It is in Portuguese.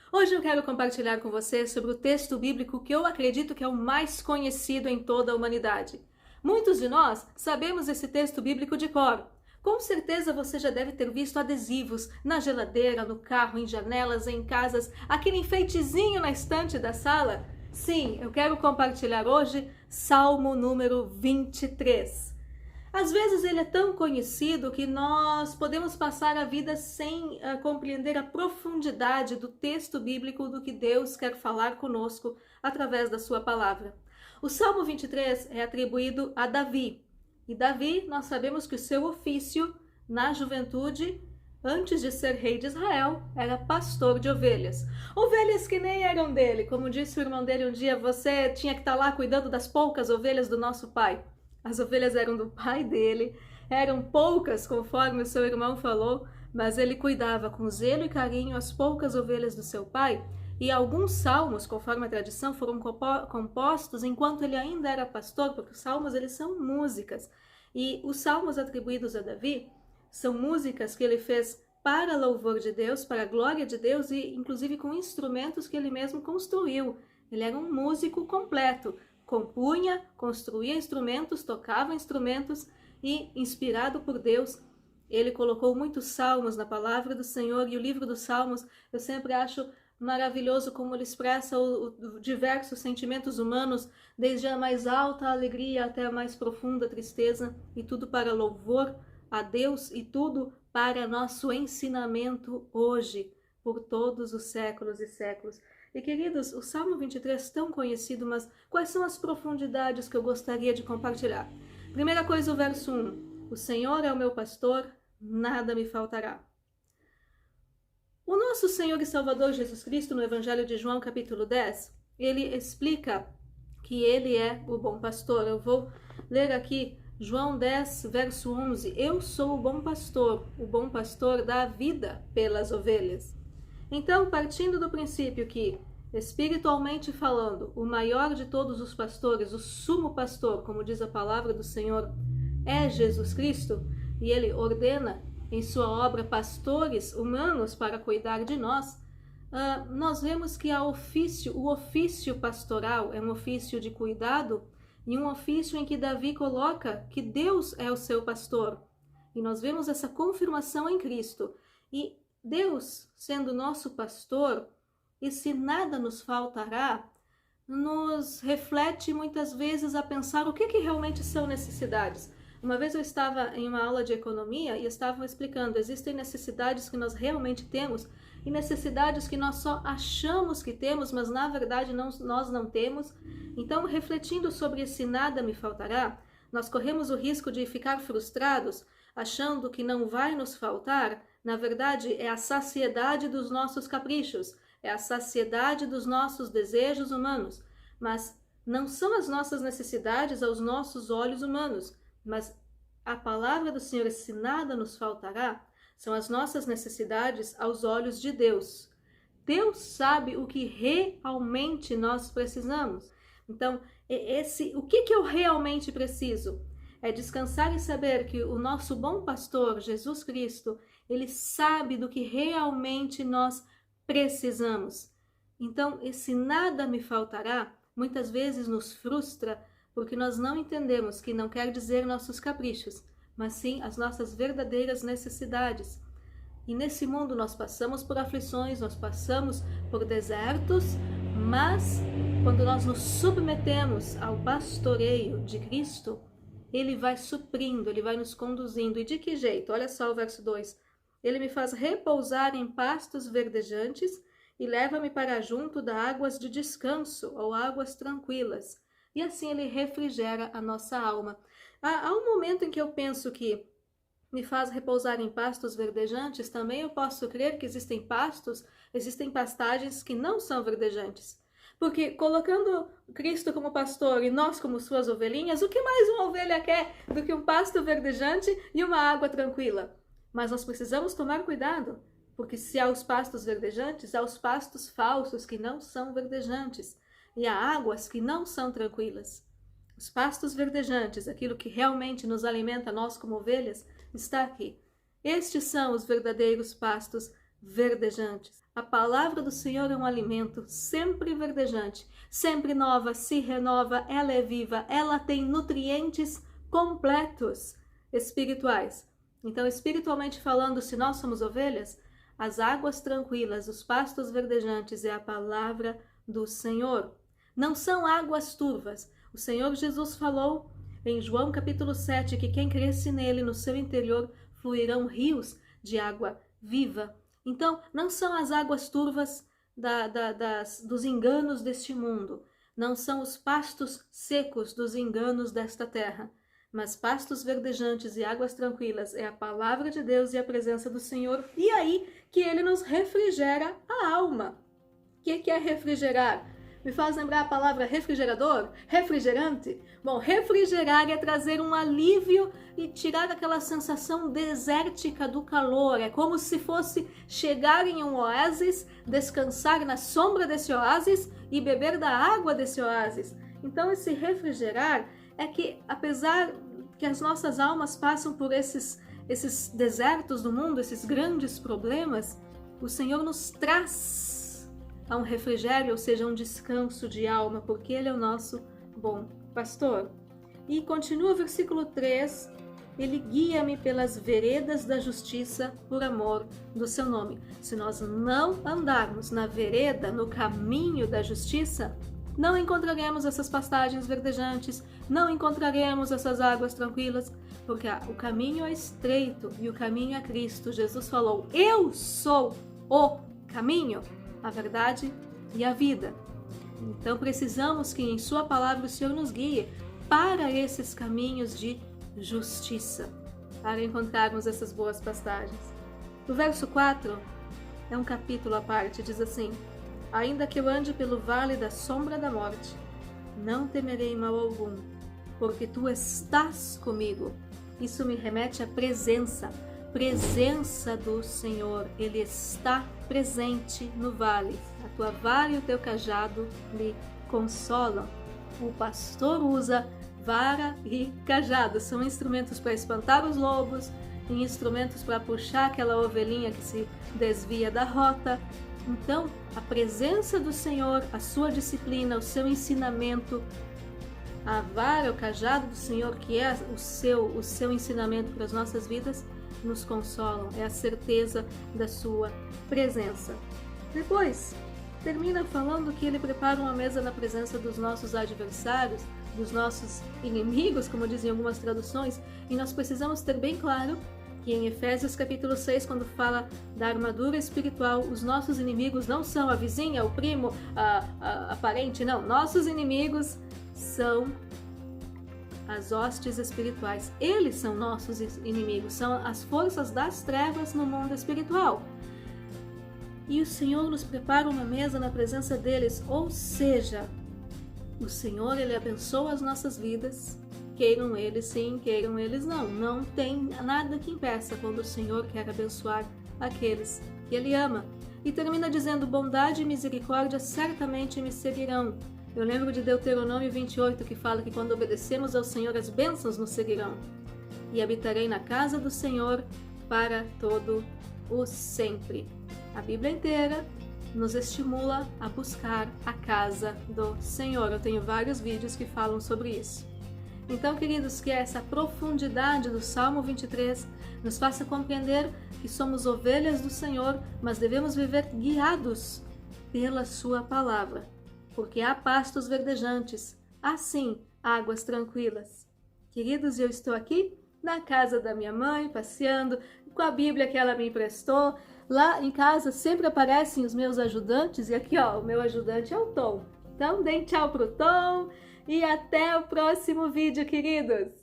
Hoje eu quero compartilhar com você sobre o texto bíblico que eu acredito que é o mais conhecido em toda a humanidade. Muitos de nós sabemos esse texto bíblico de cor. Com certeza você já deve ter visto adesivos na geladeira, no carro, em janelas, em casas, aquele enfeitezinho na estante da sala. Sim, eu quero compartilhar hoje Salmo número 23. Às vezes ele é tão conhecido que nós podemos passar a vida sem compreender a profundidade do texto bíblico do que Deus quer falar conosco através da sua palavra. O Salmo 23 é atribuído a Davi. E Davi, nós sabemos que o seu ofício na juventude, antes de ser rei de Israel, era pastor de ovelhas. Ovelhas que nem eram dele. Como disse o irmão dele um dia, você tinha que estar lá cuidando das poucas ovelhas do nosso pai. As ovelhas eram do pai dele, eram poucas, conforme o seu irmão falou, mas ele cuidava com zelo e carinho as poucas ovelhas do seu pai, e alguns salmos, conforme a tradição, foram compostos enquanto ele ainda era pastor, porque os salmos eles são músicas, e os salmos atribuídos a Davi são músicas que ele fez para louvor de Deus, para a glória de Deus, e inclusive com instrumentos que ele mesmo construiu. Ele era um músico completo. Compunha, construía instrumentos, tocava instrumentos e, inspirado por Deus, ele colocou muitos salmos na palavra do Senhor. E o livro dos Salmos eu sempre acho maravilhoso como ele expressa diversos sentimentos humanos, desde a mais alta alegria até a mais profunda tristeza, e tudo para louvor a Deus e tudo para nosso ensinamento hoje, por todos os séculos e séculos. E queridos, o Salmo 23 é tão conhecido, mas quais são as profundidades que eu gostaria de compartilhar? Primeira coisa, o verso 1. O Senhor é o meu pastor, nada me faltará. O nosso Senhor e Salvador Jesus Cristo, no Evangelho de João, capítulo 10, ele explica que ele é o bom pastor. Eu vou ler aqui João 10, verso 11. Eu sou o bom pastor dá a vida pelas ovelhas. Então, partindo do princípio que, espiritualmente falando, o maior de todos os pastores, o sumo pastor, como diz a palavra do Senhor, é Jesus Cristo, e ele ordena em sua obra pastores humanos para cuidar de nós, nós vemos que o ofício pastoral é um ofício de cuidado e um ofício em que Davi coloca que Deus é o seu pastor. E nós vemos essa confirmação em Cristo. E Deus, sendo nosso pastor, e se nada nos faltará, nos reflete muitas vezes a pensar o que realmente são necessidades. Uma vez eu estava em uma aula de economia e estavam explicando, existem necessidades que nós realmente temos e necessidades que nós só achamos que temos, mas na verdade nós não temos. Então, refletindo sobre esse nada me faltará, nós corremos o risco de ficar frustrados, achando que não vai nos faltar. Na verdade, é a saciedade dos nossos caprichos, é a saciedade dos nossos desejos humanos. Mas não são as nossas necessidades aos nossos olhos humanos, mas a palavra do Senhor, se nada nos faltará, são as nossas necessidades aos olhos de Deus. Deus sabe o que realmente nós precisamos. Então, o que eu realmente preciso? É descansar e saber que o nosso bom pastor, Jesus Cristo, ele sabe do que realmente nós precisamos. Então, esse nada me faltará, muitas vezes nos frustra, porque nós não entendemos que não quer dizer nossos caprichos, mas sim as nossas verdadeiras necessidades. E nesse mundo nós passamos por aflições, nós passamos por desertos, mas quando nós nos submetemos ao pastoreio de Cristo, ele vai suprindo, ele vai nos conduzindo. E de que jeito? Olha só o verso 2. Ele me faz repousar em pastos verdejantes e leva-me para junto de águas de descanso ou águas tranquilas. E assim ele refrigera a nossa alma. Há um momento em que eu penso que me faz repousar em pastos verdejantes, também eu posso crer que existem pastagens que não são verdejantes. Porque colocando Cristo como pastor e nós como suas ovelhinhas, o que mais uma ovelha quer do que um pasto verdejante e uma água tranquila? Mas nós precisamos tomar cuidado, porque se há os pastos verdejantes, há os pastos falsos que não são verdejantes, e há águas que não são tranquilas. Os pastos verdejantes, aquilo que realmente nos alimenta nós como ovelhas, está aqui. Estes são os verdadeiros pastos verdejantes. A palavra do Senhor é um alimento sempre verdejante, sempre nova, se renova, ela é viva, ela tem nutrientes completos espirituais. Então, espiritualmente falando, se nós somos ovelhas, as águas tranquilas, os pastos verdejantes é a palavra do Senhor. Não são águas turvas. O Senhor Jesus falou em João capítulo 7 que quem cresce nele, no seu interior, fluirão rios de água viva. Então, não são as águas turvas dos enganos deste mundo. Não são os pastos secos dos enganos desta terra. Mas pastos verdejantes e águas tranquilas é a palavra de Deus e a presença do Senhor. E aí que Ele nos refrigera a alma. O que é refrigerar? Me faz lembrar a palavra refrigerador? Refrigerante? Bom, refrigerar é trazer um alívio e tirar aquela sensação desértica do calor. É como se fosse chegar em um oásis, descansar na sombra desse oásis e beber da água desse oásis. Então, esse refrigerar é que, apesar que as nossas almas passam por esses desertos do mundo, esses grandes problemas, o Senhor nos traz a um refrigério, ou seja, um descanso de alma, porque Ele é o nosso bom pastor. E continua o versículo 3, Ele guia-me pelas veredas da justiça por amor do seu nome. Se nós não andarmos na vereda, no caminho da justiça, não encontraremos essas pastagens verdejantes, não encontraremos essas águas tranquilas, porque o caminho é estreito e o caminho é Cristo. Jesus falou, eu sou o caminho, a verdade e a vida. Então precisamos que em sua palavra o Senhor nos guie para esses caminhos de justiça, para encontrarmos essas boas pastagens. O verso 4 é um capítulo à parte, diz assim, ainda que eu ande pelo vale da sombra da morte, não temerei mal algum, porque tu estás comigo. Isso me remete à presença do Senhor. Ele está presente no vale. A tua vara e o teu cajado me consolam. O pastor usa vara e cajado. São instrumentos para espantar os lobos, e instrumentos para puxar aquela ovelhinha que se desvia da rota. Então, a presença do Senhor, a sua disciplina, o seu ensinamento, a vara, o cajado do Senhor, que é o seu ensinamento para as nossas vidas, nos consolam. É a certeza da sua presença. Depois, termina falando que Ele prepara uma mesa na presença dos nossos adversários, dos nossos inimigos, como dizem algumas traduções, e nós precisamos ter bem claro que em Efésios capítulo 6, quando fala da armadura espiritual, os nossos inimigos não são a vizinha, o primo, a parente, não. Nossos inimigos são as hostes espirituais. Eles são nossos inimigos, são as forças das trevas no mundo espiritual. E o Senhor nos prepara uma mesa na presença deles, ou seja, o Senhor, Ele abençoa as nossas vidas, queiram eles sim, queiram eles não. Não tem nada que impeça quando o Senhor quer abençoar aqueles que Ele ama. E termina dizendo, bondade e misericórdia certamente me seguirão. Eu lembro de Deuteronômio 28, que fala que quando obedecemos ao Senhor, as bênçãos nos seguirão. E habitarei na casa do Senhor para todo o sempre. A Bíblia inteira nos estimula a buscar a casa do Senhor. Eu tenho vários vídeos que falam sobre isso. Então, queridos, que essa profundidade do Salmo 23 nos faça compreender que somos ovelhas do Senhor, mas devemos viver guiados pela sua palavra, porque há pastos verdejantes, há sim águas tranquilas. Queridos, eu estou aqui na casa da minha mãe, passeando com a Bíblia que ela me emprestou. Lá em casa sempre aparecem os meus ajudantes, e aqui ó, o meu ajudante é o Tom. Então, deem tchau pro Tom. E até o próximo vídeo, queridos!